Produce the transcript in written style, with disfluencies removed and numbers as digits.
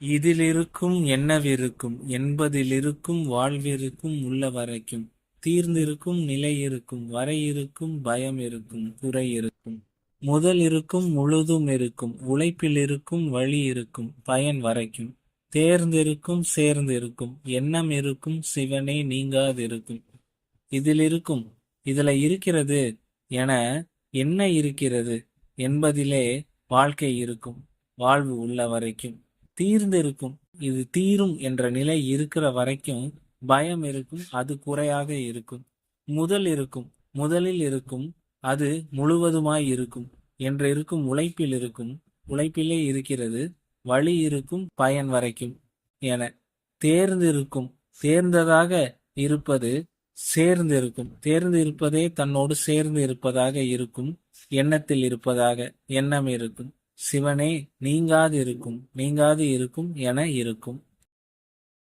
இதிலிருக்கும் என்னவிருக்கும் என்பதிலிருக்கும் வாழ்விருக்கும் உள்ள வரைக்கும் தீர்ந்திருக்கும் நிலை இருக்கும் வரை இருக்கும் பயம் இருக்கும் குறை இருக்கும் முதல் இருக்கும் முழுதும் இருக்கும் உழைப்பில் இருக்கும் வழி இருக்கும் பயன் வரைக்கும் தேர்ந்திருக்கும் சேர்ந்திருக்கும் எண்ணம் இருக்கும் சிவனே நீங்காதிருக்கும். இதில் இருக்கும் இதுல இருக்கிறது என என்ன இருக்கிறது என்பதிலே வாழ்க்கை இருக்கும் வாழ்வு உள்ள வரைக்கும் தீர்ந்திருக்கும் இது தீரும் என்ற நிலை இருக்கிற வரைக்கும் பயம் இருக்கும் அது குறையாக இருக்கும் முதலில் இருக்கும் அது முழுவதுமாய் இருக்கும் என்று இருக்கும் உழைப்பில் இருக்கும் உழைப்பிலே இருக்கிறது வழி இருக்கும் பயன் வரைக்கும் என தேர்ந்திருக்கும் சேர்ந்ததாக இருப்பது சேர்ந்திருக்கும் தேர்ந்து இருப்பதே தன்னோடு சேர்ந்து இருப்பதாக இருக்கும் எண்ணத்தில் இருப்பதாக எண்ணம் இருக்கும் சிவனே நீங்காது இருக்கும் என இருக்கும்.